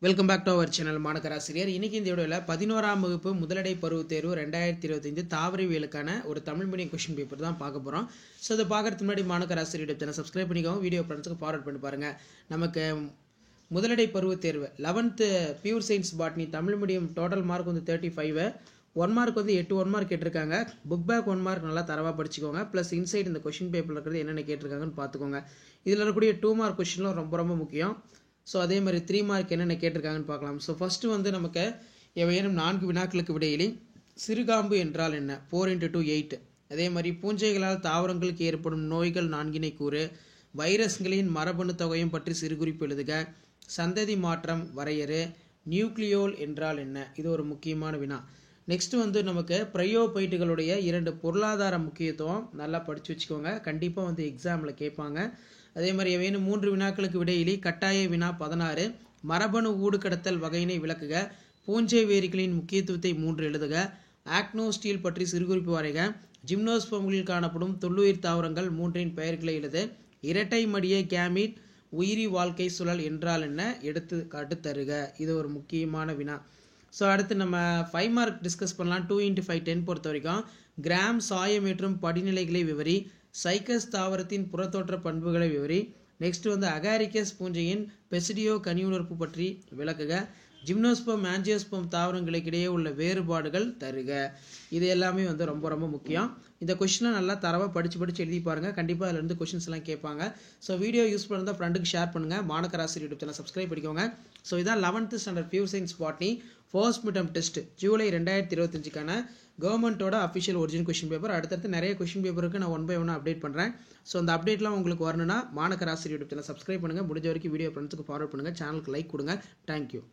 Welcome back to our channel மாணக்கராசிரியர். இன்னைக்கு இந்த வீடியோவில் 11ஆம் வகுப்பு முதலடை பருவத் தேர்வு 2025 தாவரவியலுக்கான ஒரு தமிழ் மீடியம் கொஸ்டின் பேப்பர் தான் பார்க்க போகிறோம். ஸோ இதை பார்க்கறதுக்கு முன்னாடி மாணக்கராசிரியர் சேனல் சப்ஸ்கிரைப் பண்ணிக்கோங்க, வீடியோ ஃப்ரெண்ட்ஸுக்கு ஃபார்வர்ட் பண்ணி பாருங்கள். நமக்கு முதலடை பருவத் தேர்வு 11th pure science botany Tamil medium total mark வந்து 35, 1 மார்க் வந்து 8 1 மார்க் கேட்டிருக்காங்க. புக் பேக் 1 மார்க் நல்லா தரவாக படிச்சுக்கோங்க. ப்ளஸ் இன்சைட் இந்த கொஸ்டின் பேப்பரில் இருக்கிறது என்னென்ன கேட்டிருக்காங்கன்னு பார்த்துக்கோங்க. இதில் இருக்கக்கூடிய 2 மார்க் கொஸ்டின்லாம் ரொம்ப ரொம்ப முக்கியம். ஸோ அதே மாதிரி 3 மார்க் என்னென்ன கேட்டிருக்காங்கன்னு பார்க்கலாம். ஸோ ஃபஸ்ட்டு வந்து நமக்கு ஏதேனும் 4 வினாக்களுக்கு விடையிலி சிறுகாம்பு என்றால் என்ன 4 × 2 8. அதே மாதிரி பூஞ்சைகளால் தாவரங்களுக்கு ஏற்படும் நோய்கள் 4 கூறு, வைரஸ்களின் மரபணு தொகையும் பற்றி சிறுகுறிப்பு எழுதுக, சந்ததி மாற்றம் வரையறு, நியூக்ளியோல் என்றால் என்ன, இது ஒரு முக்கியமான வினா. நெக்ஸ்ட் வந்து நமக்கு ப்ரையோபைட்டுகளுடைய 2 பொருளாதார முக்கியத்துவம் நல்லா படித்து வச்சுக்கோங்க, கண்டிப்பாக வந்து எக்ஸாமில் கேட்பாங்க. அதே மாதிரி வேணும் 3 வினாக்களுக்கு விடையிலி கட்டாய வினா 16 மரபணு ஊடுகடத்தல் வகையினை விளக்குக, பூஞ்சை வேரிகளின் முக்கியத்துவத்தை 3 எழுதுக, ஆக்னோஸ்டீல் பற்றி சிறுகுறிப்பு வரைக, ஜிம்னோஸ்போம்களில் காணப்படும் தொல்லுயிர் தாவரங்கள் 3 பெயர்களை எழுது, இரட்டை மடிய கேமிட் உயிரி வாழ்க்கை சுழல் என்றால் என்ன எடுத்து காட்டு தருக, இது ஒரு முக்கியமான வினா. ஸோ அடுத்து நம்ம 5 மார்க் டிஸ்கஸ் பண்ணலாம். 2 × 5 10 பொறுத்த வரைக்கும் கிராம் சாயம் ஏற்றும் படிநிலைகளை விவரி, சைக்கஸ் தாவரத்தின் புறத்தோற்ற பண்புகளை விவரி, நெக்ஸ்ட் வந்து அகாரிக்கஸ் பூஞ்சையின் பெசிடியோ கனியுணர்ப்பு பற்றி விளக்குக, ஜிம்னோஸ்போம் ஆஞ்சியோஸ்போம் தாவரங்களுக்கிடையே உள்ள வேறுபாடுகள் தருக. இது எல்லாமே வந்து ரொம்ப ரொம்ப முக்கியம். இந்த கொஸ்டினை நல்லா தரவாக படித்து எழுதி பாருங்கள், கண்டிப்பாக அதில் இருந்து கொஸ்டின்ஸ் எல்லாம் கேட்பாங்க. ஸோ வீடியோ யூஸ் பண்ணுறதா ஃப்ரெண்டுக்கு ஷேர் பண்ணுங்கள், மாணக்கராசிரியர் யூடியூப் சேனல் சப்ஸ்கிரைப் பண்ணிக்கோங்க. ஸோ இதான் 11th standard pure science botany first mid test July 2025க்கான கவர்மெண்ட்டோட அஃபிஷியல் ஒரிஜினல் கொஸ்டின் பேப்பர். அடுத்தடுத்து நிறைய கொஸ்டின் பேப்பருக்கு நான் 1 by 1 அப்டேட் பண்ணுறேன். ஸோ அந்த அப்டேட்லாம் உங்களுக்கு வரணும்னா மாணக்கராசிரியர் யூடியூப் சேனல் சப்ஸ்கிரைப் பண்ணுங்கள், முடிஞ்ச வரைக்கும் வீடியோ ஃப்ரெண்ட்ஸுக்கு ஃபார்வர்ட் பண்ணுங்கள், சேனலுக்கு லைக் கொடுங்க. தேங்க்யூ.